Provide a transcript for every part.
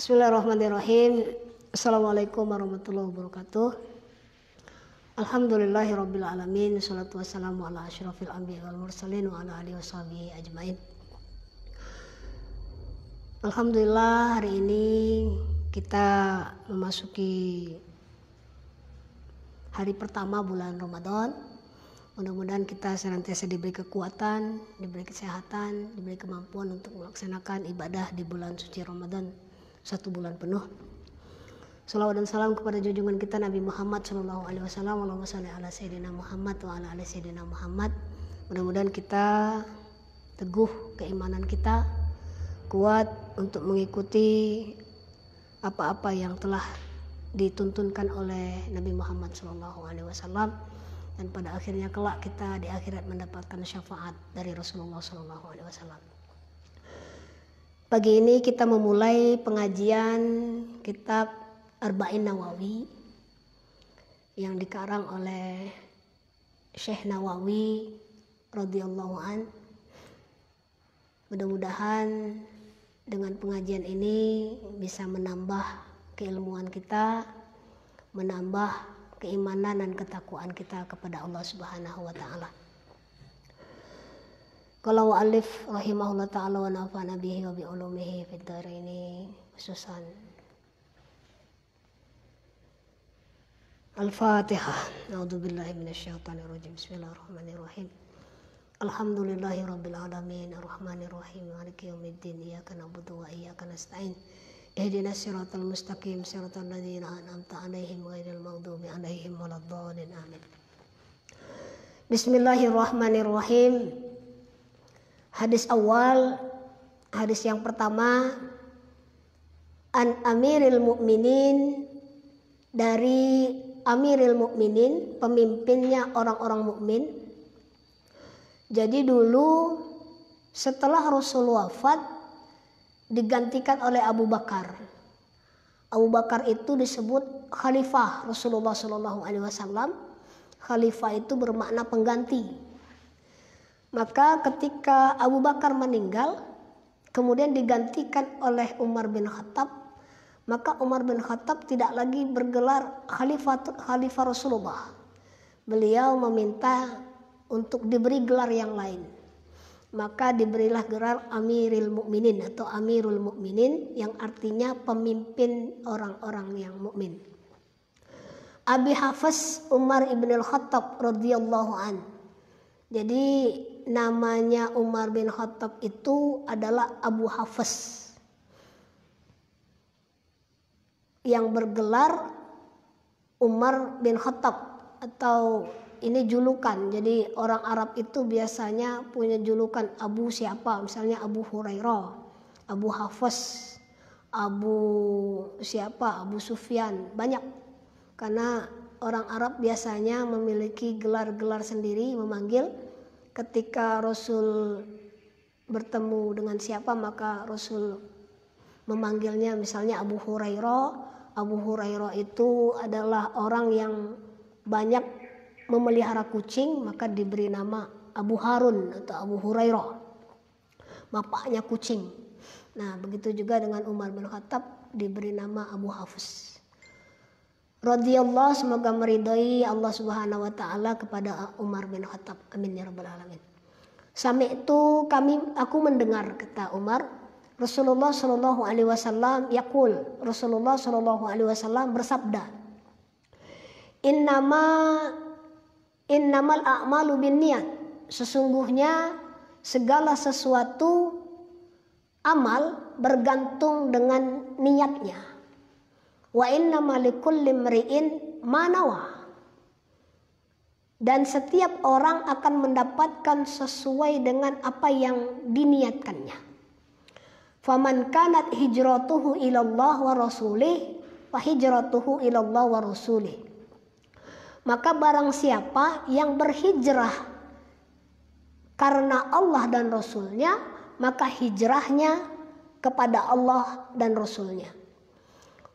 Bismillahirrahmanirrahim. Assalamualaikum warahmatullahi wabarakatuh. Alhamdulillahirabbil alamin. Shalatu wassalamu ala asyrafil anbiya wal mursalin wa ala alihi washabihi ajmain. Alhamdulillah, hari ini kita memasuki hari pertama bulan Ramadan. Mudah-mudahan kita senantiasa diberi kekuatan, diberi kesehatan, diberi kemampuan untuk melaksanakan ibadah di bulan suci Ramadan 1 bulan penuh. Salawat dan salam kepada junjungan kita Nabi Muhammad sallallahu alaihi wasallam. Allahumma shalli ala sayyidina Muhammad wa ala ali sayyidina Muhammad. Mudah-mudahan kita teguh keimanan kita, kuat untuk mengikuti apa-apa yang telah dituntunkan oleh Nabi Muhammad sallallahu alaihi wasallam, dan pada akhirnya kelak kita di akhirat mendapatkan syafaat dari Rasulullah sallallahu alaihi wasallam. Pagi ini kita memulai pengajian kitab Arba'in Nawawi yang dikarang oleh Syekh Nawawi radhiyallahu an. Mudah-mudahan dengan pengajian ini bisa menambah keilmuan kita, menambah keimanan dan ketakwaan kita kepada Allah Subhanahu wa taala. Qala mu'allif rahimahullah ta'ala wa nafa'ana bihi wa bi ulumihi fid dharaini khususan. Al-Fatihah. A'udzubillahi minasyaitonir rajim. Bismillahirrahmanirrahim. Alhamdulillahirabbil alamin arrahmanir rahim maliki yaumiddin iyyaka na'budu wa iyyaka nasta'in. Ihdinas siratal mustaqim siratal ladzina an'amta 'alaihim ghairil maghdubi 'alaihim waladdallin. Amin. Bismillahirrahmanirrahim. Hadis awal, hadis yang pertama, an Amiril Mukminin, dari Amiril Mukminin, pemimpinnya orang-orang mukmin. Jadi dulu setelah Rasul wafat digantikan oleh Abu Bakar. Abu Bakar itu disebut khalifah Rasulullah Shallallahu Alaihi Wasallam. Khalifah itu bermakna pengganti. Maka ketika Abu Bakar meninggal, kemudian digantikan oleh Umar bin Khattab, maka Umar bin Khattab tidak lagi bergelar khalifah Rasulullah. Beliau meminta untuk diberi gelar yang lain. Maka diberilah gelar Amiril Mukminin atau Amirul Mukminin, yang artinya pemimpin orang-orang yang mukmin. Abi Hafs Umar ibn al-Khattab radhiyallahu an. Jadi namanya Umar bin Khattab itu adalah Abu Hafs, yang bergelar Umar bin Khattab, atau ini julukan. Jadi orang Arab itu biasanya punya julukan Abu siapa, misalnya Abu Hurairah, Abu Hafs, Abu siapa, Abu Sufyan, banyak. Karena orang Arab biasanya memiliki gelar-gelar sendiri memanggil. Ketika Rasul bertemu dengan siapa, maka Rasul memanggilnya misalnya Abu Hurairah. Abu Hurairah itu adalah orang yang banyak memelihara kucing, maka diberi nama Abu Harun atau Abu Hurairah, bapaknya kucing. Nah, begitu juga dengan Umar bin Khattab, diberi nama Abu Hafs. Radhiyallahu, semoga meridai Allah Subhanahu wa taala kepada Umar bin Khattab. Amin ya rabbal alamin. Aku mendengar, kata Umar, Rasulullah sallallahu alaihi wasallam yaqul, Rasulullah sallallahu alaihi wasallam bersabda, Innamal a'malu binniyat. Sesungguhnya segala sesuatu amal bergantung dengan niatnya. Wa innamal likulli imri'in ma nawa. Dan setiap orang akan mendapatkan sesuai dengan apa yang diniatkannya. Faman kanat hijratuhu ilallah wa rasulih fa hijratuhu ilallah wa rasulih. Maka barang siapa yang berhijrah karena Allah dan Rasulnya, maka hijrahnya kepada Allah dan Rasulnya.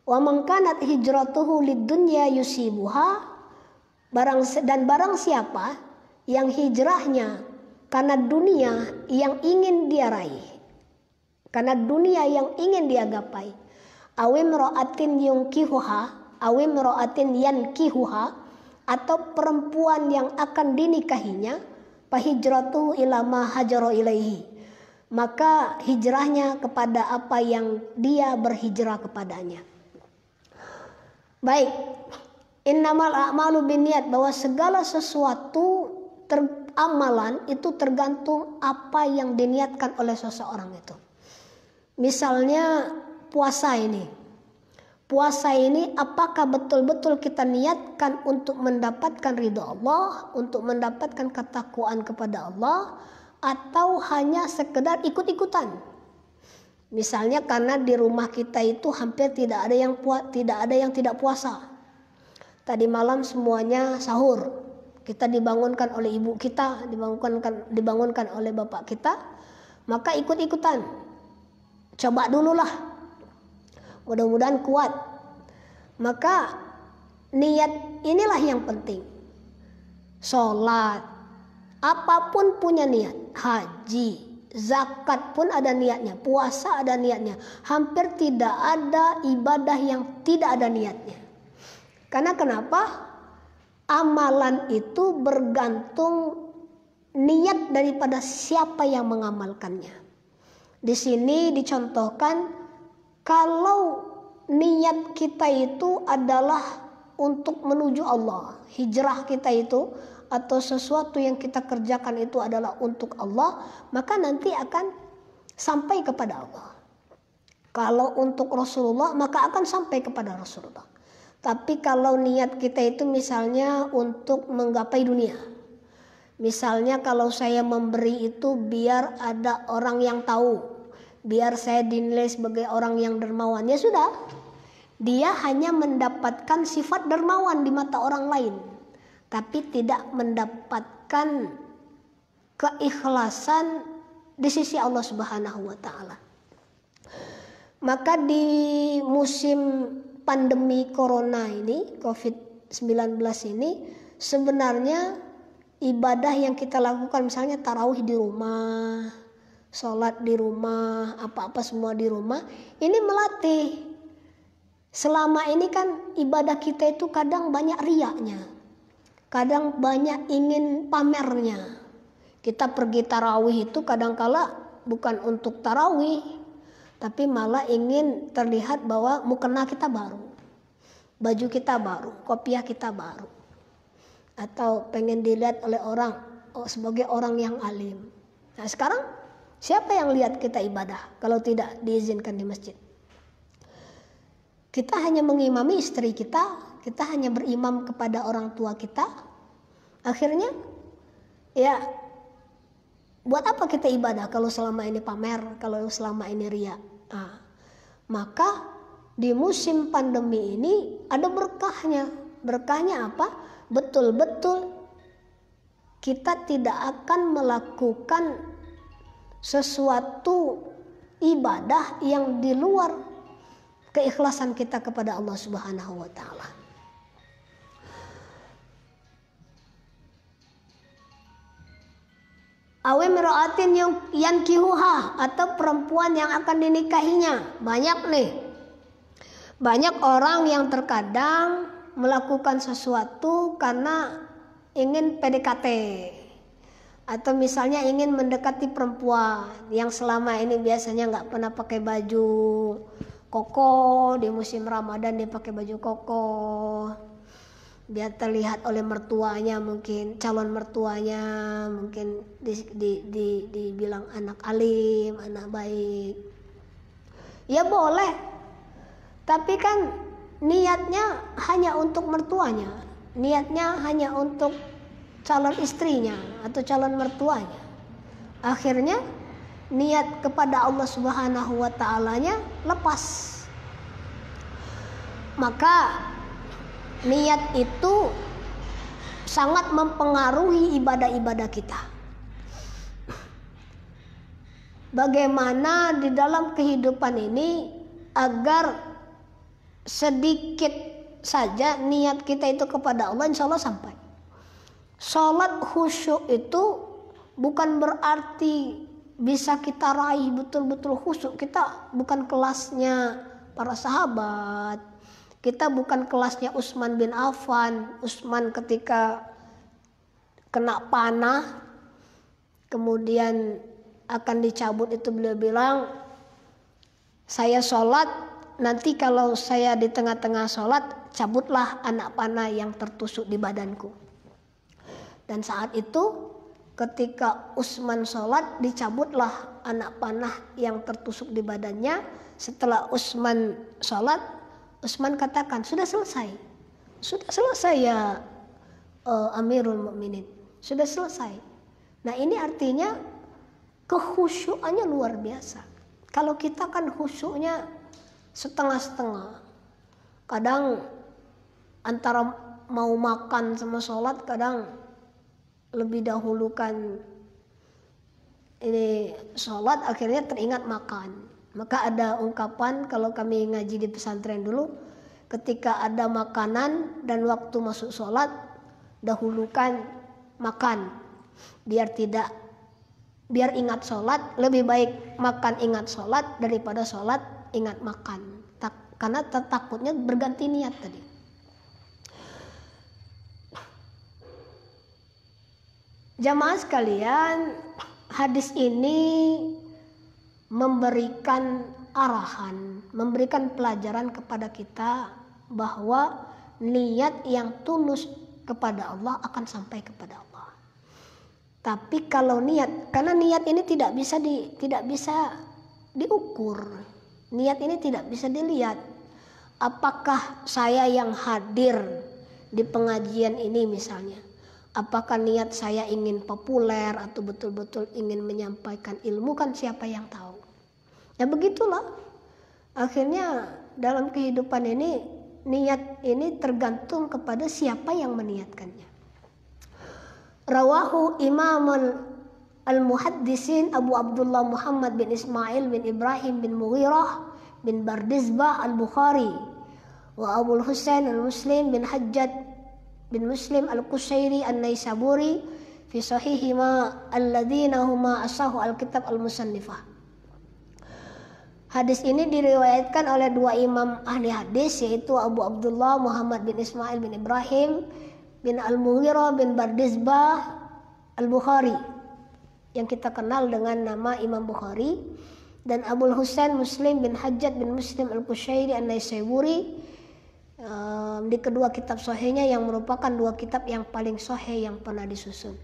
Wa man kanat hijratuhu lidunya yusibuha, barang siapa yang hijrahnya karena dunia yang ingin dia raih, karena dunia yang ingin dia gapai, awim ro'atin yungkihuha, awim ro'atin yankihuha, atau perempuan yang akan dinikahinya, fahijratu ila ma hajara ilaihi, maka hijrahnya kepada apa yang dia berhijrah kepadanya. Baik, innamal a'malu binniyat, bahwa segala sesuatu amalan itu tergantung apa yang diniatkan oleh seseorang itu. Misalnya puasa ini. Puasa ini apakah betul-betul kita niatkan untuk mendapatkan ridho Allah, untuk mendapatkan ketakwaan kepada Allah, atau hanya sekedar ikut-ikutan. Misalnya karena di rumah kita itu hampir tidak ada yang tidak puasa. Tadi malam semuanya sahur. Kita dibangunkan oleh ibu kita, dibangunkan oleh bapak kita, maka ikut-ikutan. Coba dululah. Mudah-mudahan kuat. Maka niat inilah yang penting. Sholat, apapun punya niat. Haji, zakat pun ada niatnya. Puasa ada niatnya. Hampir tidak ada ibadah yang tidak ada niatnya. Karena kenapa? Amalan itu bergantung niat daripada siapa yang mengamalkannya. Di sini dicontohkan, kalau niat kita itu adalah untuk menuju Allah, hijrah kita itu atau sesuatu yang kita kerjakan itu adalah untuk Allah, maka nanti akan sampai kepada Allah. Kalau untuk Rasulullah, maka akan sampai kepada Rasulullah. Tapi kalau niat kita itu misalnya untuk menggapai dunia, misalnya kalau saya memberi itu biar ada orang yang tahu, biar saya dinilai sebagai orang yang dermawan, ya sudah, dia hanya mendapatkan sifat dermawan di mata orang lain, tapi tidak mendapatkan keikhlasan di sisi Allah Subhanahu wa Ta'ala. Maka di musim pandemi corona ini, COVID-19 ini, sebenarnya ibadah yang kita lakukan, misalnya tarawih di rumah, sholat di rumah, apa-apa semua di rumah, ini melatih. Selama ini kan ibadah kita itu kadang banyak riyaknya, kadang banyak ingin pamernya. Kita pergi tarawih itu kadangkala bukan untuk tarawih, tapi malah ingin terlihat bahwa mukena kita baru, baju kita baru, kopiah kita baru, atau pengen dilihat oleh orang sebagai orang yang alim. Nah sekarang siapa yang lihat kita ibadah kalau tidak diizinkan di masjid? Kita hanya mengimami istri kita, kita hanya berimam kepada orang tua kita. Akhirnya ya buat apa kita ibadah kalau selama ini pamer, kalau selama ini riya? Nah, maka di musim pandemi ini ada berkahnya. Berkahnya apa? Betul-betul kita tidak akan melakukan sesuatu ibadah yang di luar keikhlasan kita kepada Allah Subhanahu wa Ta'ala. Awim ro'atin yankihuha, atau perempuan yang akan dinikahinya. Banyak nih. Banyak orang yang terkadang melakukan sesuatu karena ingin PDKT. Atau misalnya ingin mendekati perempuan yang selama ini biasanya nggak pernah pakai baju koko. Di musim Ramadan dia pakai baju koko. Biar terlihat oleh mertuanya, mungkin calon mertuanya, mungkin dibilang anak alim, anak baik. Ya boleh, tapi kan niatnya hanya untuk mertuanya, niatnya hanya untuk calon istrinya atau calon mertuanya. Akhirnya niat kepada Allah Subhanahu wa Ta'alanya lepas. Maka niat itu sangat mempengaruhi ibadah-ibadah kita. Bagaimana di dalam kehidupan ini agar sedikit saja niat kita itu kepada Allah, insya Allah sampai. Sholat khusyuk itu bukan berarti bisa kita raih betul-betul khusyuk. Kita bukan kelasnya para sahabat. Kita bukan kelasnya Utsman bin Affan. Utsman ketika kena panah kemudian akan dicabut itu beliau bilang, saya sholat, nanti kalau saya di tengah-tengah sholat, cabutlah anak panah yang tertusuk di badanku. Dan saat itu ketika Utsman sholat, dicabutlah anak panah yang tertusuk di badannya. Setelah Utsman sholat, Utsman katakan, sudah selesai ya Amirul Mukminin, sudah selesai. Nah ini artinya kekhusyuannya luar biasa. Kalau kita kan khusyuknya setengah-setengah. Kadang antara mau makan sama sholat, kadang lebih dahulukan ini sholat, akhirnya teringat makan. Maka ada ungkapan kalau kami ngaji di pesantren dulu, ketika ada makanan dan waktu masuk sholat, dahulukan makan. Biar ingat sholat, lebih baik makan ingat sholat daripada sholat ingat makan. Karena takutnya berganti niat tadi. Jamaah sekalian, hadis ini memberikan arahan, memberikan pelajaran kepada kita bahwa niat yang tulus kepada Allah akan sampai kepada Allah. Tapi kalau niat, karena niat ini tidak bisa diukur. Niat ini tidak bisa dilihat. Apakah saya yang hadir di pengajian ini misalnya, apakah niat saya ingin populer atau betul-betul ingin menyampaikan ilmu, kan siapa yang tahu. Ya begitulah. Akhirnya dalam kehidupan ini, niat ini tergantung kepada siapa yang meniatkannya. Rawahu Imam al-Muhaddisin Abu Abdullah Muhammad bin Ismail bin Ibrahim bin Mughirah bin Bardizbah al-Bukhari wa Abu Husain al-Muslim bin Hajjaj bin Muslim al-Qushairi an-Naisaburi fi sahihima alladhina huma asahu al-kitab al-musannifah. Hadis ini diriwayatkan oleh dua imam ahli hadis, yaitu Abu Abdullah Muhammad bin Ismail bin Ibrahim bin Al-Mughirah bin Bardizbah Al-Bukhari, yang kita kenal dengan nama Imam Bukhari, dan Abu Husain Muslim bin Hajjaj bin Muslim Al-Qushairi an-Naisaburi di kedua kitab sahihnya, yang merupakan dua kitab yang paling sahih yang pernah disusun.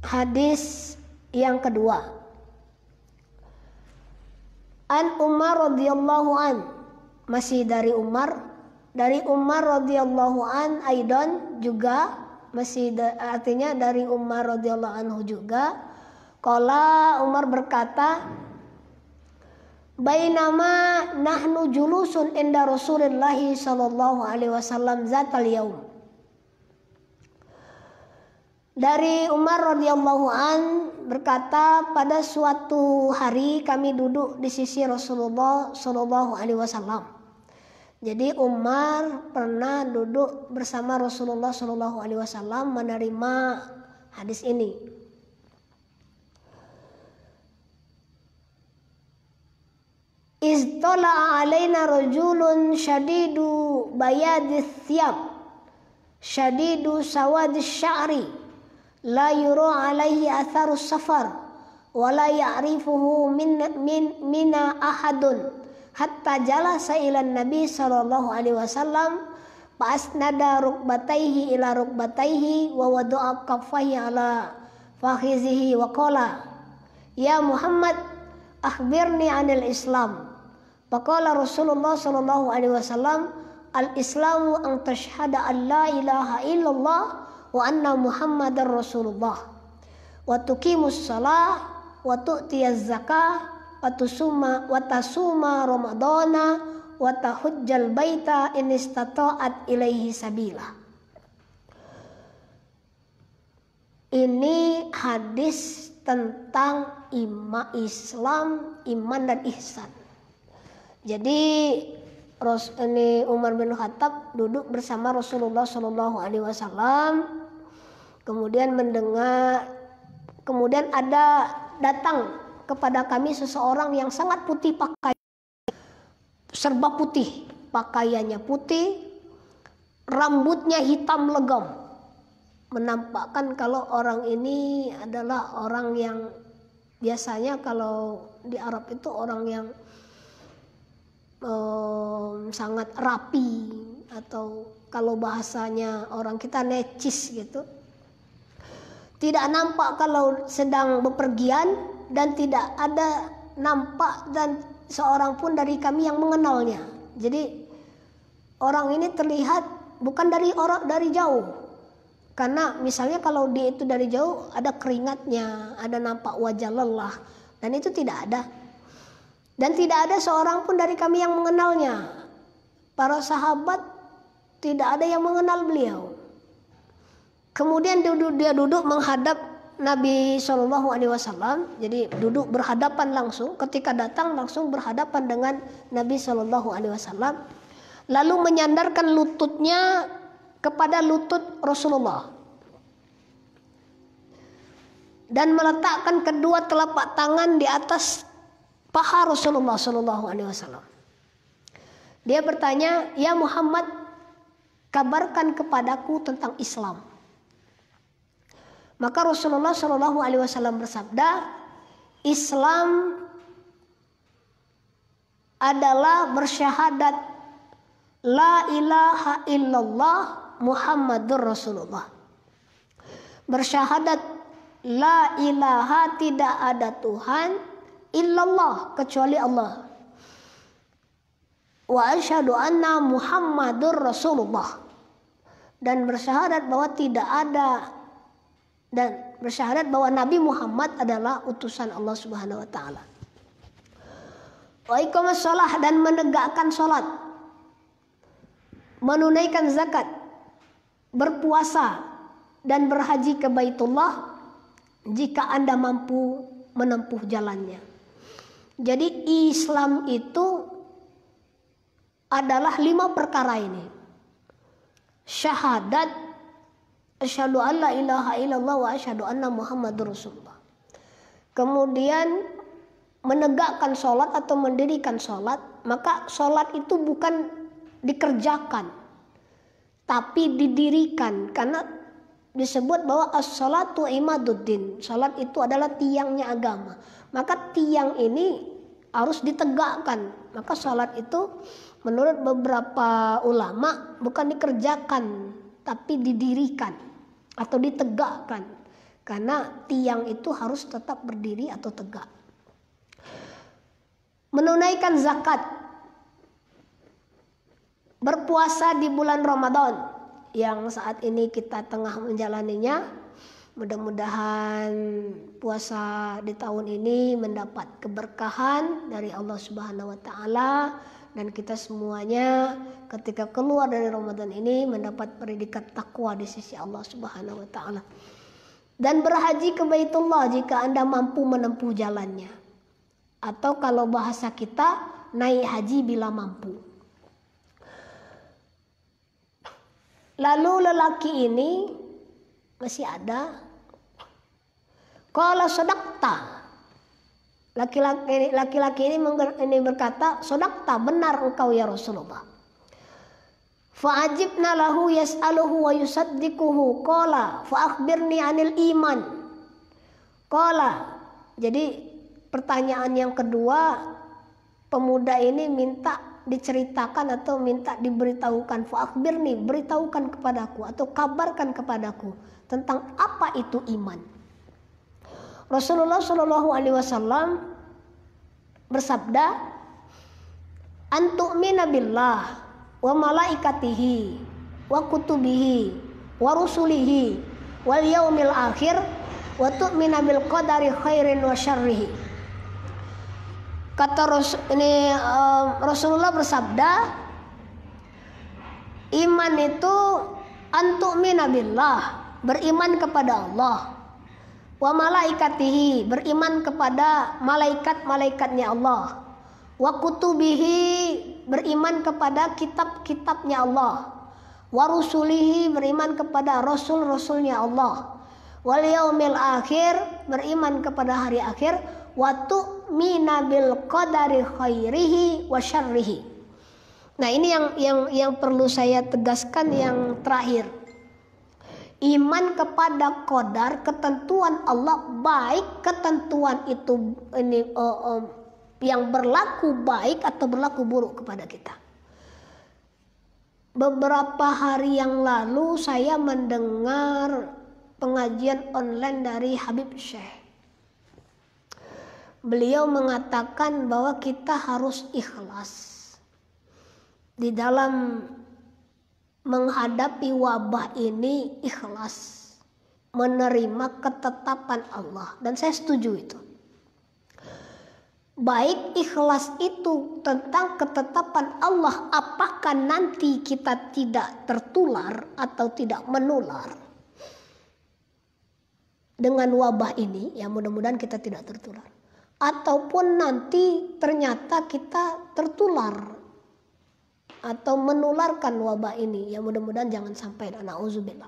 Hadis yang kedua, An Umar radhiyallahu an, masih dari Umar radhiyallahu an, aidan juga masih artinya dari Umar radhiyallahu anhu juga. Qala, Umar berkata, bainama nahnu julusun inda Rasulillah sallallahu alaihi wasallam zatal yaum. Dari Umar radhiyallahu an berkata, pada suatu hari kami duduk di sisi Rasulullah sallallahu alaihi wasallam. Jadi Umar pernah duduk bersama Rasulullah sallallahu alaihi wasallam menerima hadis ini. Iztala'a alaina rajulun syadidu bayadis thiyab syadidu sawadis sya'ri la yura alaihi atharus safar wa la ya'rifuhu minna ahadun hatta jalasa ila Nabi sallallahu alaihi wasallam fa asnada rukbatayhi ila rukbatayhi wa wada'a kaffayhi ala fakhizihi wa qala ya Muhammad akhbirni 'anil Islam. Faqala Rasulullah sallallahu alaihi wasallam al-Islamu an tashhada an la ilaha illallah wa anna Muhammadar Rasulullah wa tuqimus shalah wa tu'tiyaz zakah wa tasuma ramadana wa tahujjal baita in istata'at ilaihi sabila. Ini hadis tentang Islam, iman dan ihsan. Jadi ini Umar bin Khattab duduk bersama Rasulullah Shallallahu Alaihi Wasallam, kemudian ada datang kepada kami seseorang yang sangat putih pakaian, serba putih, pakaiannya putih, rambutnya hitam legam, menampakkan kalau orang ini adalah orang yang biasanya kalau di Arab itu orang yang sangat rapi, atau kalau bahasanya orang kita necis gitu. Tidak nampak kalau sedang bepergian, dan tidak ada nampak dan seorang pun dari kami yang mengenalnya. Jadi orang ini terlihat bukan dari jauh. Karena misalnya kalau dia itu dari jauh ada keringatnya, ada nampak wajah lelah, dan itu tidak ada. Dan tidak ada seorang pun dari kami yang mengenalnya. Para sahabat tidak ada yang mengenal beliau. Kemudian dia duduk menghadap Nabi SAW. Jadi duduk berhadapan langsung. Ketika datang langsung berhadapan dengan Nabi SAW. Lalu menyandarkan lututnya kepada lutut Rasulullah. Dan meletakkan kedua telapak tangan di atas paha Rasulullah SAW. Dia bertanya, "Ya Muhammad, kabarkan kepadaku tentang Islam." Maka Rasulullah SAW bersabda, Islam adalah bersyahadat la ilaha illallah Muhammadur Rasulullah. Bersyahadat la ilaha, tidak ada Tuhan illallah, kecuali Allah. Wa asyhadu anna Muhammadur Rasulullah. Dan bersyahadat bahwa tidak ada, dan bersyahadat bahwa Nabi Muhammad adalah utusan Allah Subhanahu wa taala. Wa iqamas shalah, dan menegakkan salat, menunaikan zakat, berpuasa, dan berhaji ke Baitullah jika Anda mampu menempuh jalannya. Jadi Islam itu adalah 5 perkara ini. Syahadat, asyhadu an la ilaha illallah wa asyhadu anna Muhammadur Rasulullah. Kemudian menegakkan sholat atau mendirikan sholat. Maka sholat itu bukan dikerjakan, tapi didirikan. Karena disebut bahwa as-sholatu imaduddin. Sholat itu adalah tiangnya agama. Maka tiang ini harus ditegakkan. Maka sholat itu menurut beberapa ulama bukan dikerjakan, tapi didirikan atau ditegakkan. Karena tiang itu harus tetap berdiri atau tegak. Menunaikan zakat, berpuasa di bulan Ramadan yang saat ini kita tengah menjalaninya. Mudah-mudahan puasa di tahun ini mendapat keberkahan dari Allah Subhanahu wa taala, dan kita semuanya ketika keluar dari Ramadan ini mendapat predikat takwa di sisi Allah Subhanahu wa taala. Dan berhaji ke Baitullah jika Anda mampu menempuh jalannya. Atau kalau bahasa kita, naik haji bila mampu. Lalu lelaki ini masih ada. Qala sadaqta. Laki-laki ini berkata, "Sadaqta, benar engkau ya Rasulullah." Fa'ajibna lahu yas'aluhu wa yusaddiquhu. Qala fa akhbirni 'anil iman. Qala. Jadi pertanyaan yang kedua, pemuda ini minta diceritakan atau minta diberitahukan. Fa akhbirni, beritahukan kepadaku atau kabarkan kepadaku tentang apa itu iman. Rasulullah SAW bersabda, "Antu'mina billah wa malaikatihi wa kutubihi wa rusulihi wal yaumil akhir wa tu'mina bil qadari khairin wa syarrihi." Kata Rasulullah bersabda, iman itu antu'mina billah, beriman kepada Allah, wa malaikatihi, beriman kepada malaikat-malaikatnya Allah, wa kutubihi, beriman kepada kitab-kitabnya Allah, wa rusulihi, beriman kepada rasul-rasulnya Allah, wal yaumil akhir, beriman kepada hari akhir, wa tu'mina bil qadari khairihi wa syarrihi. Nah, ini yang perlu saya tegaskan yang terakhir. Iman kepada qadar, ketentuan Allah, baik ketentuan itu yang berlaku baik atau berlaku buruk kepada kita. Beberapa hari yang lalu saya mendengar pengajian online dari Habib Syekh. Beliau mengatakan bahwa kita harus ikhlas di dalam menghadapi wabah ini, ikhlas menerima ketetapan Allah, dan saya setuju itu. Baik ikhlas itu tentang ketetapan Allah, apakah nanti kita tidak tertular atau tidak menular dengan wabah ini, ya mudah-mudahan kita tidak tertular, ataupun nanti ternyata kita tertular atau menularkan wabah ini, ya mudah-mudahan jangan sampai, na'udzubillah.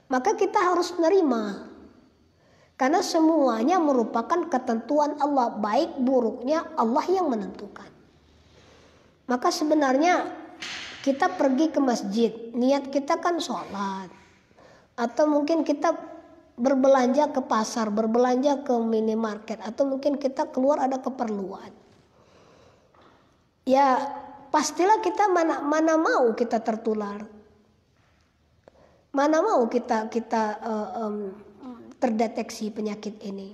Maka kita harus menerima, karena semuanya merupakan ketentuan Allah, baik buruknya Allah yang menentukan. Maka sebenarnya kita pergi ke masjid, niat kita kan sholat, atau mungkin kita berbelanja ke pasar, berbelanja ke minimarket, atau mungkin kita keluar ada keperluan. Ya pastilah kita mana mau kita tertular, mana mau kita terdeteksi penyakit ini.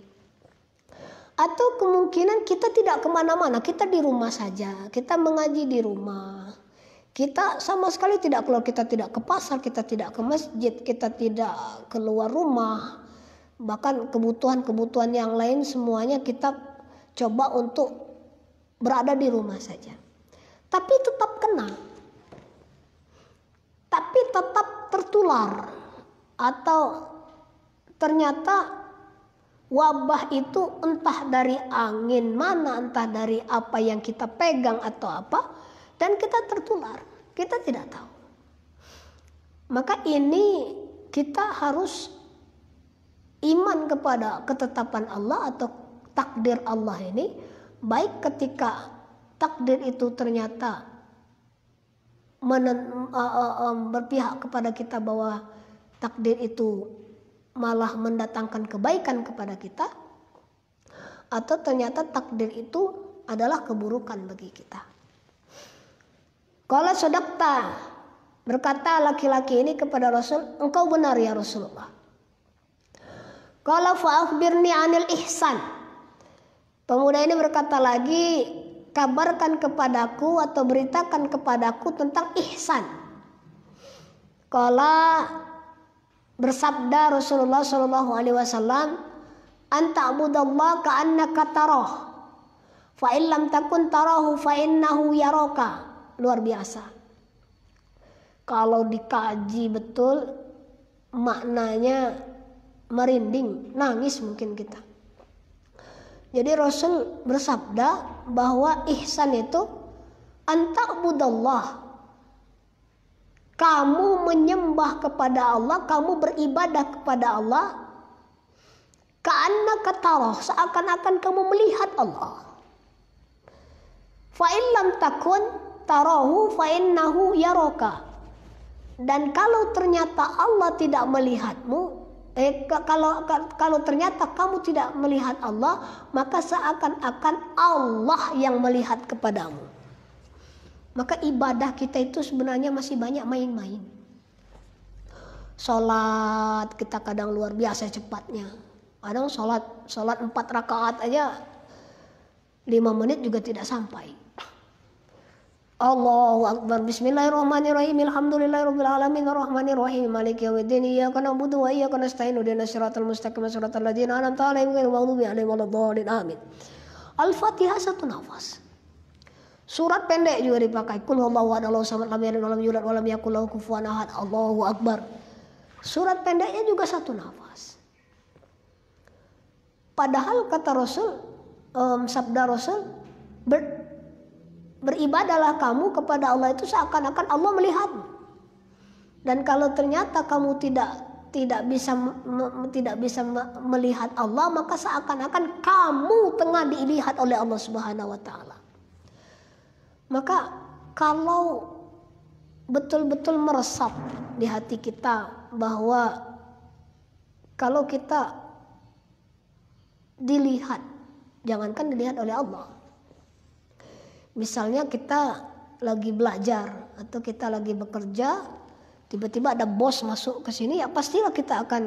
Atau kemungkinan kita tidak kemana-mana, kita di rumah saja, kita mengaji di rumah, kita sama sekali tidak keluar, kita tidak ke pasar, kita tidak ke masjid, kita tidak keluar rumah, bahkan kebutuhan-kebutuhan yang lain semuanya kita coba untuk berada di rumah saja. Tapi tetap kena, tapi tetap tertular, atau ternyata wabah itu entah dari angin mana, entah dari apa yang kita pegang atau apa, dan kita tertular, kita tidak tahu. Maka ini kita harus iman kepada ketetapan Allah atau takdir Allah ini, baik ketika takdir itu ternyata berpihak kepada kita bahwa takdir itu malah mendatangkan kebaikan kepada kita, atau ternyata takdir itu adalah keburukan bagi kita. Qala sadaqta, berkata laki-laki ini kepada Rasul, engkau benar ya Rasulullah. Qala fa akhbirni 'anil ihsan. Pemuda ini berkata lagi, kabarkan kepadaku atau beritakan kepadaku tentang ihsan. Qala, bersabda Rasulullah sallallahu alaihi wasallam, anta abudallah ka'annaka tarah, fa in lam takun tarahu fa innahu yaraka. Luar biasa. Kalau dikaji betul maknanya merinding, nangis mungkin kita. Jadi Rasul bersabda bahwa ihsan itu anta'budallah, kamu menyembah kepada Allah, kamu beribadah kepada Allah, ka'annaka tarah, seakan-akan kamu melihat Allah. Fa in lam takun tarahu fa innahu yaraka. Dan kalau ternyata Allah tidak melihatmu, kalau ternyata kamu tidak melihat Allah, maka seakan-akan Allah yang melihat kepadamu. Maka ibadah kita itu sebenarnya masih banyak main-main. Sholat kita kadang luar biasa cepatnya. Kadang sholat 4 rakaat aja 5 menit juga tidak sampai. Allahu Akbar. Bismillahirrahmanirrahim. Alhamdulillahirabbil alamin arrahmanir rahim maliki yaumiddin. Iyyaka na'budu wa iyyaka nasta'in. Ihdinas siratal mustaqim siratal ladzina an'amta 'alaihim ghairil maghdubi 'alaihim waladdallin. Amin. Al-Fatihah satu nafas. Surat pendek juga dipakai. Qul huwallahu ahad, Allahu samad, lam yalid walam yulad walam yakul lahu kufuwan ahad. Allahu Akbar. Surat pendeknya juga satu nafas. Padahal kata Rasul, sabda Rasul, beribadahlah kamu kepada Allah itu seakan-akan Allah melihatmu. Dan kalau ternyata kamu tidak tidak bisa melihat Allah, maka seakan-akan kamu tengah dilihat oleh Allah Subhanahu wa taala. Maka kalau betul-betul meresap di hati kita bahwa kalau kita dilihat, jangankan dilihat oleh Allah. Misalnya kita lagi belajar atau kita lagi bekerja, tiba-tiba ada bos masuk ke sini, ya pastilah kita akan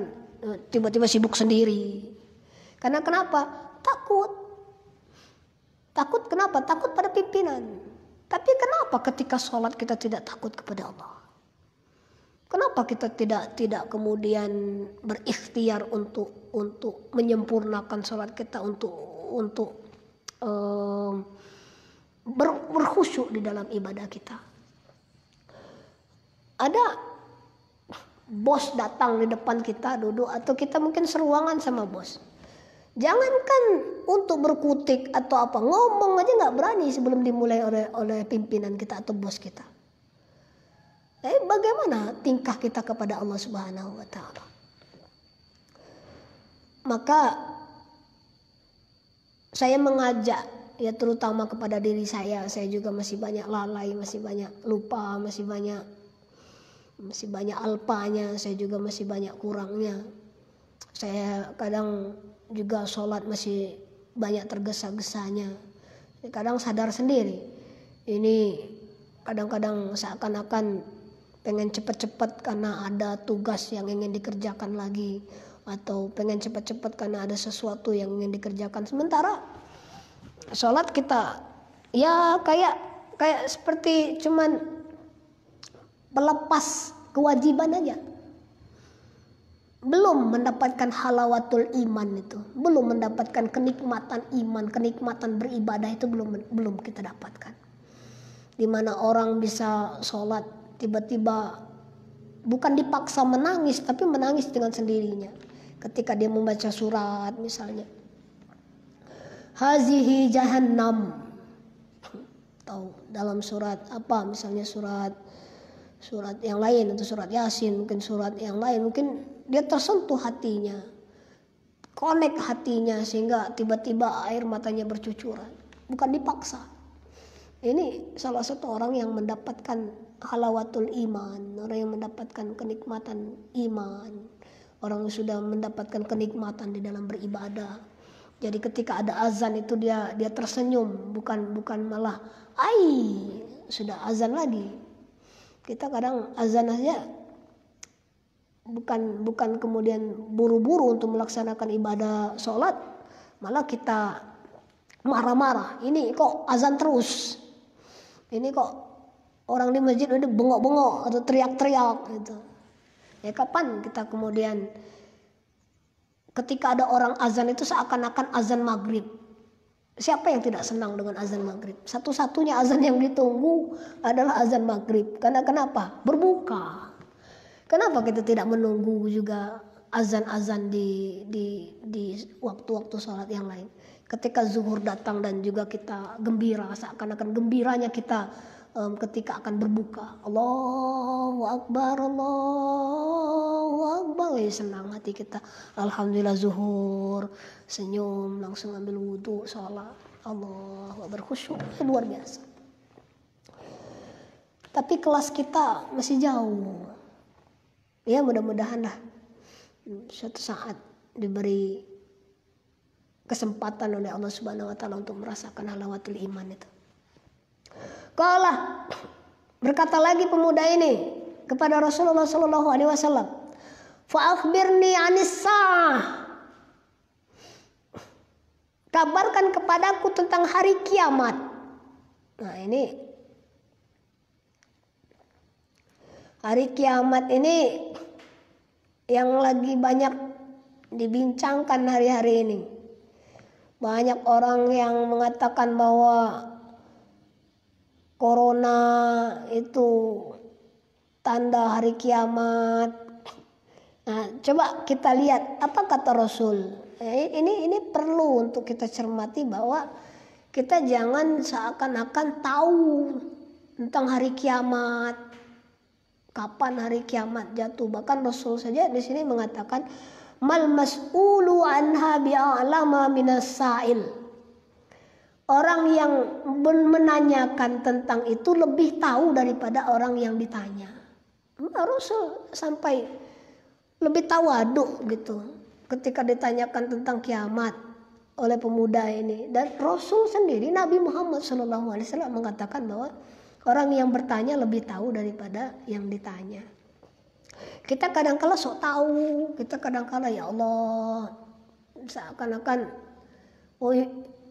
tiba-tiba sibuk sendiri. Karena kenapa? Takut. Takut kenapa? Takut pada pimpinan. Tapi kenapa ketika sholat kita tidak takut kepada Allah? Kenapa kita tidak kemudian berikhtiar untuk menyempurnakan sholat kita, untuk berkhusyuk di dalam ibadah kita? Ada bos datang di depan kita duduk, atau kita mungkin seruangan sama bos. Jangankan untuk berkutik atau apa, ngomong aja nggak berani sebelum dimulai oleh pimpinan kita atau bos kita. Bagaimana tingkah kita kepada Allah Subhanahu wa taala? Maka saya mengajak, ya terutama kepada diri saya juga masih banyak lalai, masih banyak lupa, masih banyak alpanya, saya juga masih banyak kurangnya. Saya kadang juga sholat masih banyak tergesa-gesanya. Kadang sadar sendiri, ini kadang-kadang seakan-akan pengen cepat-cepat karena ada tugas yang ingin dikerjakan lagi, atau pengen cepat-cepat karena ada sesuatu yang ingin dikerjakan. Sementara sholat kita ya kayak seperti cuman melepas kewajiban aja. Belum mendapatkan halawatul iman itu, belum mendapatkan kenikmatan iman, kenikmatan beribadah itu belum kita dapatkan. Di mana orang bisa sholat tiba-tiba bukan dipaksa menangis, tapi menangis dengan sendirinya ketika dia membaca surat, misalnya hazihi jahannam, atau dalam surat apa, misalnya surat yang lain, atau surat Yasin, mungkin surat yang lain, mungkin dia tersentuh hatinya, connect hatinya, sehingga tiba-tiba air matanya bercucuran, bukan dipaksa. Ini salah satu orang yang mendapatkan halawatul iman, orang yang mendapatkan kenikmatan iman, orang yang sudah mendapatkan kenikmatan di dalam beribadah. Jadi ketika ada azan itu dia tersenyum, bukan malah sudah azan lagi. Kita kadang azan aja bukan kemudian buru-buru untuk melaksanakan ibadah sholat, malah kita marah-marah. Ini kok azan terus? Ini kok orang di masjid udah bengok-bengok atau teriak-teriak gitu. Ya kapan kita kemudian ketika ada orang azan itu seakan-akan azan maghrib. Siapa yang tidak senang dengan azan maghrib? Satu-satunya azan yang ditunggu adalah azan maghrib. Karena kenapa? Berbuka. Kenapa kita tidak menunggu juga azan-azan di waktu-waktu sholat yang lain? Ketika zuhur datang dan juga kita gembira, seakan-akan gembiranya kita ketika akan berbuka. Allahu Akbar, Allahu Akbar. Senang hati kita. Alhamdulillah zuhur, senyum, langsung ambil wudhu, sholat. Allahu Akbar, khusyuk, luar biasa. Tapi kelas kita masih jauh. Ya mudah-mudahan lah suatu saat diberi kesempatan oleh Allah Subhanahu wa taala untuk merasakan halawatul iman itu. Qala, berkata lagi pemuda ini kepada Rasulullah sallallahu alaihi wasallam, "Fa akhbirni 'anis sa'ah." Kabarkan kepadaku tentang hari kiamat. Nah, ini hari kiamat ini yang lagi banyak dibincangkan hari-hari ini. Banyak orang yang mengatakan bahwa corona itu tanda hari kiamat. Nah, coba kita lihat apa kata Rasul. Ini perlu untuk kita cermati bahwa kita jangan seakan-akan tahu tentang hari kiamat. Kapan hari kiamat jatuh? Bahkan Rasul saja di sini mengatakan mal mas'ulu anha bi'alama minas sa'il. Orang yang menanyakan tentang itu lebih tahu daripada orang yang ditanya. Rasul sampai lebih tawaduk gitu ketika ditanyakan tentang kiamat oleh pemuda ini. Dan Rasul sendiri, Nabi Muhammad SAW mengatakan bahwa orang yang bertanya lebih tahu daripada yang ditanya. Kita kadang-kala sok tahu, kita kadang-kala ya Allah seakan-akan oh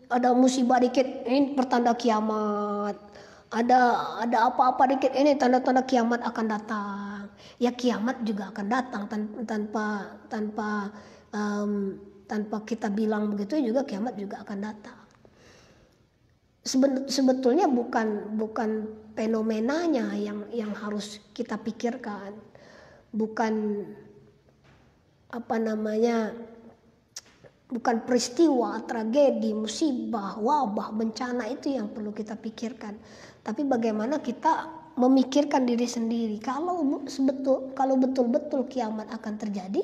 ada musibah dikit ini pertanda kiamat. Ada apa-apa dikit ini tanda-tanda kiamat akan datang. Ya kiamat juga akan datang tanpa kita bilang begitu juga kiamat juga akan datang. Sebetulnya bukan fenomenanya yang harus kita pikirkan, bukan bukan peristiwa, tragedi, musibah, wabah, bencana itu yang perlu kita pikirkan. Tapi bagaimana kita memikirkan diri sendiri. Kalau betul-betul kiamat akan terjadi,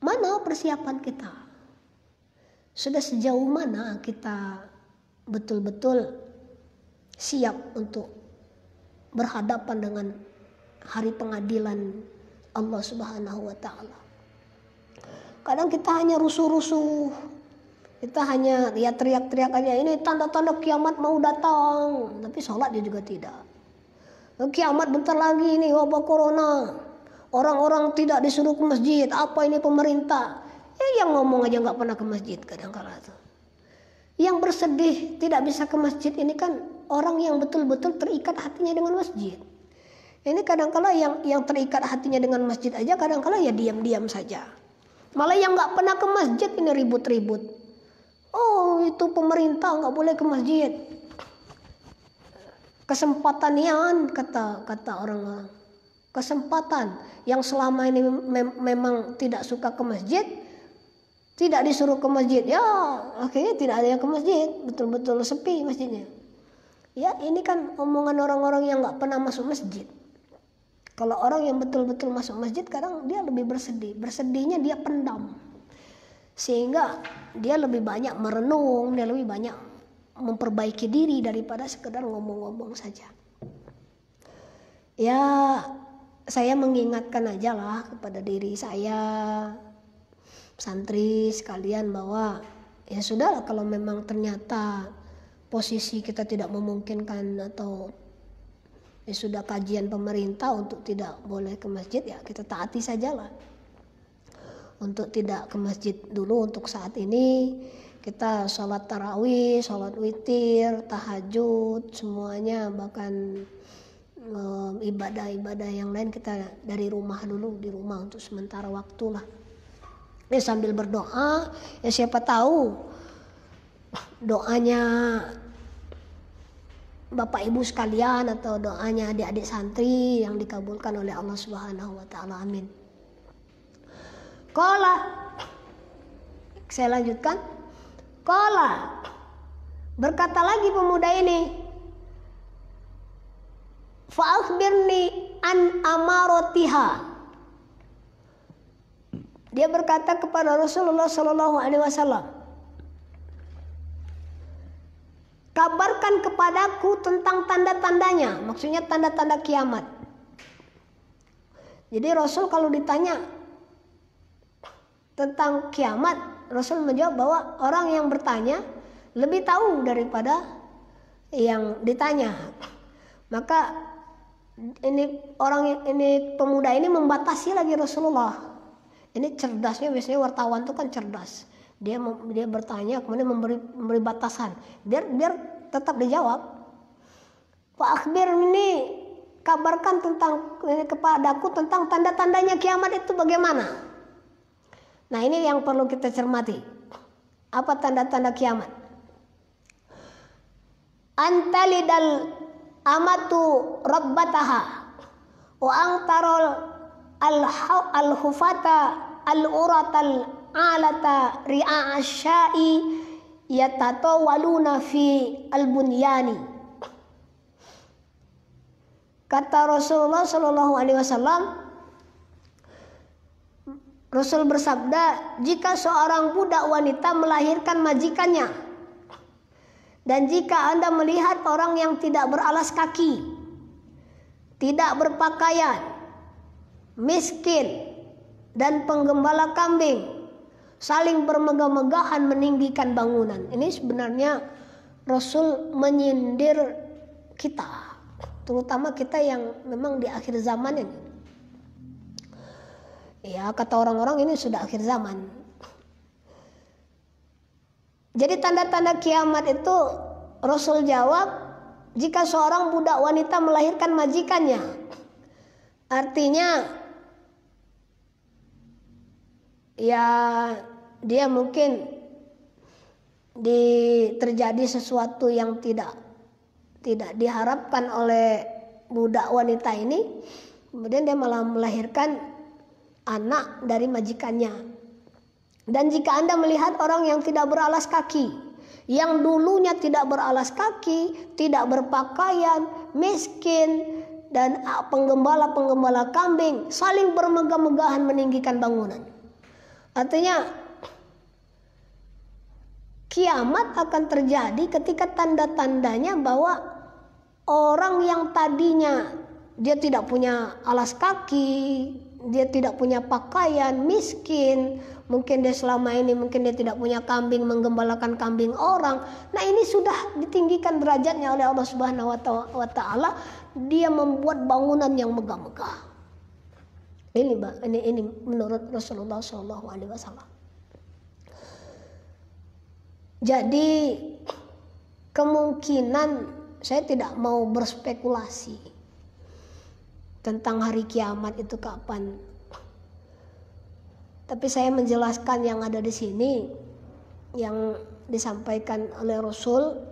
mana persiapan kita? Sudah sejauh mana kita betul-betul siap untuk berhadapan dengan hari pengadilan Allah Subhanahu wa Ta'ala. Kadang kita hanya rusuh-rusuh, kita hanya teriak-teriak aja, ini tanda-tanda kiamat mau datang, tapi sholatnya juga tidak. Kiamat bentar lagi ini wabah corona, orang-orang tidak disuruh ke masjid, apa ini pemerintah? Yang ngomong aja nggak pernah ke masjid kadang-kala tuh. Yang bersedih tidak bisa ke masjid ini kan orang yang betul-betul terikat hatinya dengan masjid. Ini kadang-kala yang terikat hatinya dengan masjid aja kadang-kala ya diam-diam saja. Malah yang nggak pernah ke masjid ini ribut-ribut. Oh itu pemerintah nggak boleh ke masjid. Kesempatan kata orang-orang. Kesempatan yang selama ini memang tidak suka ke masjid, tidak disuruh ke masjid, ya akhirnya tidak ada yang ke masjid, betul-betul sepi masjidnya. Ya ini kan omongan orang-orang yang nggak pernah masuk masjid. Kalau orang yang betul-betul masuk masjid, kadang dia lebih bersedih. Bersedihnya dia pendam. Sehingga dia lebih banyak merenung, dia lebih banyak memperbaiki diri daripada sekedar ngomong-ngomong saja. Ya, saya mengingatkan aja lah kepada diri saya, santri sekalian bahwa ya sudah kalau memang ternyata posisi kita tidak memungkinkan atau ya sudah kajian pemerintah untuk tidak boleh ke masjid, ya kita taati sajalah. Untuk tidak ke masjid dulu untuk saat ini, kita sholat tarawih, sholat witir, tahajud, semuanya, bahkan ibadah-ibadah yang lain kita dari rumah dulu, di rumah untuk sementara waktu lah. Ya sambil berdoa, ya siapa tahu doanya Bapak Ibu sekalian atau doanya adik-adik santri yang dikabulkan oleh Allah Subhanahu wa Ta'ala. Amin. Qala, saya lanjutkan. Qala, berkata lagi pemuda ini, fa akhbirni an amaratiha. Dia berkata kepada Rasulullah sallallahu alaihi wasallam, kabarkan kepadaku tentang tanda-tandanya, maksudnya tanda-tanda kiamat. Jadi Rasul kalau ditanya tentang kiamat, Rasul menjawab bahwa orang yang bertanya lebih tahu daripada yang ditanya. Maka ini pemuda ini membatasi lagi Rasulullah. Ini cerdasnya, biasanya wartawan itu kan cerdas. Dia bertanya kemudian memberi batasan biar tetap dijawab. Pak Akhbir ini kabarkan kepadaku tentang tanda-tandanya kiamat itu bagaimana. Nah ini yang perlu kita cermati. Apa tanda-tanda kiamat? Antalidal amatu rabbataha wa angtarol al-hufata al-uratal alata ri'a asyai yatatawaluna fi al-bunyani. Kata Rasulullah Shallallahu Alaihi Wasallam, Rasul bersabda, jika seorang budak wanita melahirkan majikannya, dan jika Anda melihat orang yang tidak beralas kaki, tidak berpakaian, miskin, dan penggembala kambing saling bermegah-megahan meninggikan bangunan. Ini sebenarnya Rasul menyindir kita, terutama kita yang memang di akhir zaman ini. Ya, kata orang-orang ini sudah akhir zaman. Jadi tanda-tanda kiamat itu Rasul jawab, jika seorang budak wanita melahirkan majikannya. Artinya ya dia mungkin terjadi sesuatu yang tidak diharapkan oleh budak wanita ini, kemudian dia malah melahirkan anak dari majikannya. Dan jika Anda melihat orang yang tidak beralas kaki, yang dulunya tidak beralas kaki, tidak berpakaian, miskin, dan penggembala kambing saling bermegah-megahan meninggikan bangunan. Artinya kiamat akan terjadi ketika tanda-tandanya bahwa orang yang tadinya dia tidak punya alas kaki, dia tidak punya pakaian, miskin, mungkin dia selama ini mungkin dia tidak punya kambing, menggembalakan kambing orang. Nah, ini sudah ditinggikan derajatnya oleh Allah Subhanahu wa taala, dia membuat bangunan yang megah-megah. Ini menurut Rasulullah SAW. Jadi kemungkinan, saya tidak mau berspekulasi tentang hari kiamat itu kapan. Tapi saya menjelaskan yang ada di sini, yang disampaikan oleh Rasul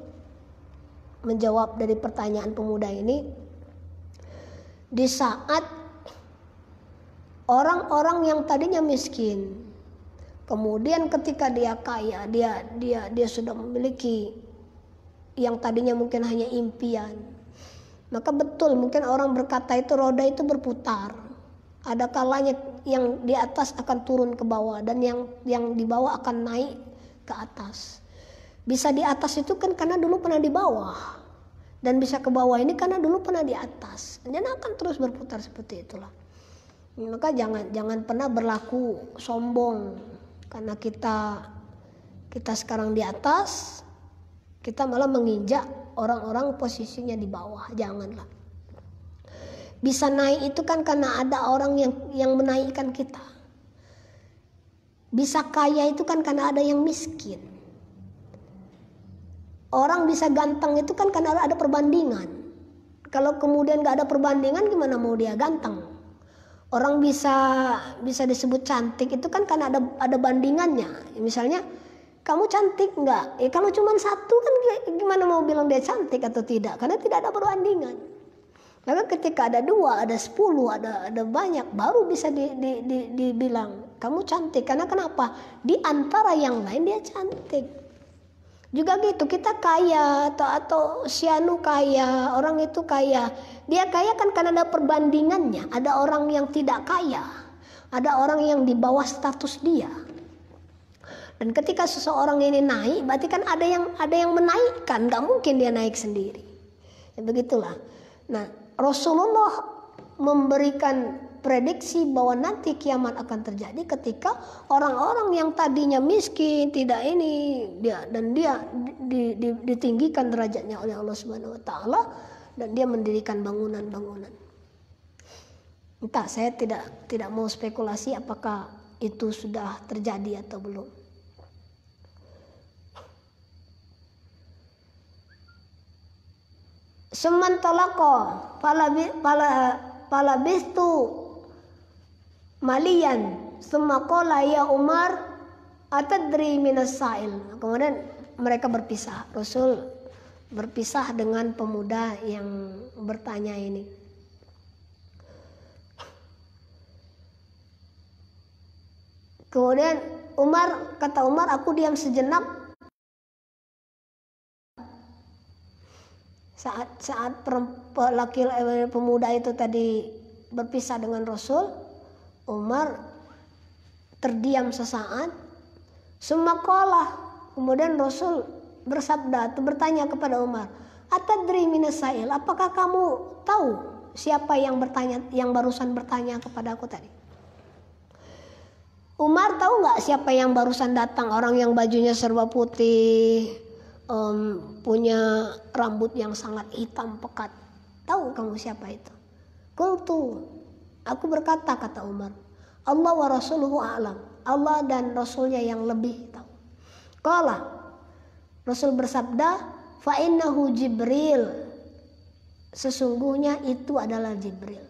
menjawab dari pertanyaan pemuda ini. Di saat orang-orang yang tadinya miskin, kemudian ketika dia kaya, dia sudah memiliki yang tadinya mungkin hanya impian, maka betul mungkin orang berkata itu roda itu berputar. Ada kalanya yang di atas akan turun ke bawah, dan yang di bawah akan naik ke atas. Bisa di atas itu kan karena dulu pernah di bawah, dan bisa ke bawah ini karena dulu pernah di atas. Dan akan terus berputar seperti itulah. Maka jangan pernah berlaku sombong karena kita sekarang di atas, kita malah menginjak orang-orang posisinya di bawah. Janganlah. Bisa naik itu kan karena ada orang yang menaikkan kita. Bisa kaya itu kan karena ada yang miskin. Orang bisa ganteng itu kan karena ada perbandingan. Kalau kemudian gak ada perbandingan, gimana mau dia ganteng? Orang bisa disebut cantik itu kan karena ada bandingannya. Misalnya, kamu cantik nggak? Kalau cuma satu kan gimana mau bilang dia cantik atau tidak? Karena tidak ada perbandingan. Maka ketika ada 2, ada 10, ada banyak, baru bisa dibilang kamu cantik. Karena kenapa? Di antara yang lain dia cantik. Juga gitu, kita kaya atau si anu kaya, orang itu kaya. Dia kaya kan karena ada perbandingannya. Ada orang yang tidak kaya, ada orang yang di bawah status dia. Dan ketika seseorang ini naik, berarti kan ada yang menaikkan, nggak mungkin dia naik sendiri. Ya, begitulah. Nah, Rasulullah memberikan prediksi bahwa nanti kiamat akan terjadi ketika orang-orang yang tadinya miskin, tidak ini, dia ditinggikan derajatnya oleh Allah Subhanahu wa taala, dan dia mendirikan bangunan-bangunan. Entah, saya tidak mau spekulasi apakah itu sudah terjadi atau belum. Semantolako palabistu malian semakola ya Umar atadri minas sa'il. Kemudian mereka berpisah. Rasul berpisah dengan pemuda yang bertanya ini. Kemudian kata Umar, aku diam sejenak Saat pemuda itu tadi berpisah dengan Rasul, Umar terdiam sesaat. Sumakolah, kemudian Rasul bersabda atau bertanya kepada Umar, atadri minas sa'il, apakah kamu tahu siapa yang bertanya, yang barusan bertanya kepada aku tadi? Umar tahu nggak siapa yang barusan datang? Orang yang bajunya serba putih, punya rambut yang sangat hitam pekat. Tahu kamu siapa itu? Qultu, aku berkata, kata Umar, Allah wa rasuluhu a'lam. Allah dan Rasulnya yang lebih tahu. Qala, Rasul bersabda, fa innahu Jibril. Sesungguhnya itu adalah Jibril.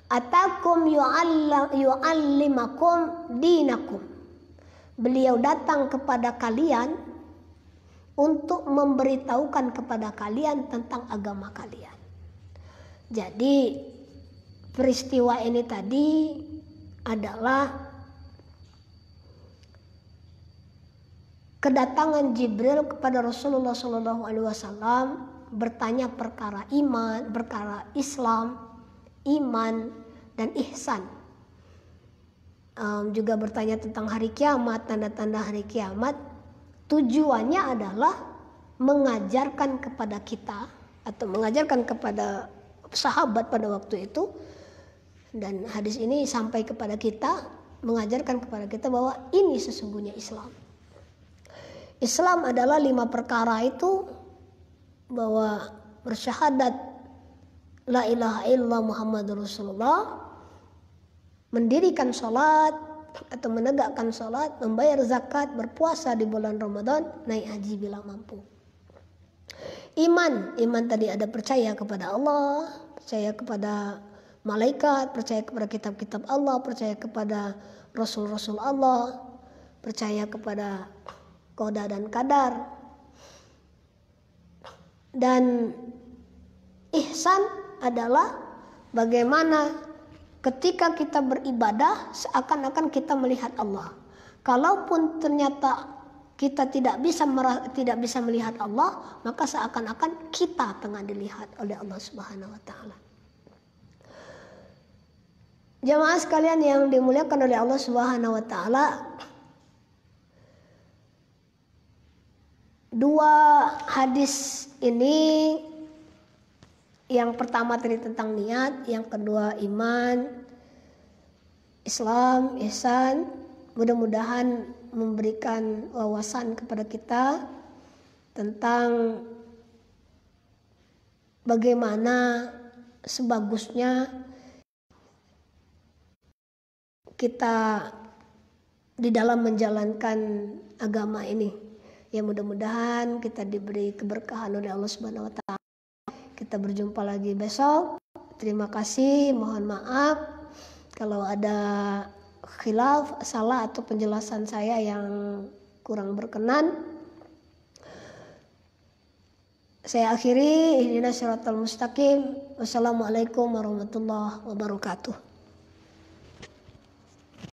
Atakum yu'allimakum dinakum. Beliau datang kepada kalian untuk memberitahukan kepada kalian tentang agama kalian. Jadi peristiwa ini tadi adalah kedatangan Jibril kepada Rasulullah SAW bertanya perkara iman, perkara Islam, iman dan ihsan. Juga bertanya tentang hari kiamat, tanda-tanda hari kiamat. Tujuannya adalah mengajarkan kepada kita atau mengajarkan kepada sahabat pada waktu itu, dan hadis ini sampai kepada kita, mengajarkan kepada kita bahwa ini sesungguhnya Islam. Islam adalah 5 perkara itu, bahwa bersyahadat la ilaha illallah Muhammadur Rasulullah, mendirikan sholat atau menegakkan sholat, membayar zakat, berpuasa di bulan Ramadan, naik haji bila mampu. Iman tadi ada percaya kepada Allah, percaya kepada malaikat, percaya kepada kitab-kitab Allah, percaya kepada rasul-rasul Allah, percaya kepada qada dan qadar. Dan ihsan adalah bagaimana ketika kita beribadah seakan-akan kita melihat Allah. Kalaupun ternyata kita tidak bisa melihat Allah, maka seakan-akan kita tengah dilihat oleh Allah Subhanahu wa taala. Jamaah sekalian yang dimuliakan oleh Allah Subhanahu wa taala, 2 hadis ini, yang pertama tadi tentang niat, yang kedua iman, Islam, ihsan, mudah-mudahan memberikan wawasan kepada kita tentang bagaimana sebagusnya kita di dalam menjalankan agama ini. Ya, mudah-mudahan kita diberi keberkahan oleh Allah Subhanahu wa taala. Kita berjumpa lagi besok. Terima kasih, mohon maaf kalau ada khilaf, salah atau penjelasan saya yang kurang berkenan. Saya akhiri, ihdinas siratal mustaqim. Wassalamualaikum warahmatullahi wabarakatuh.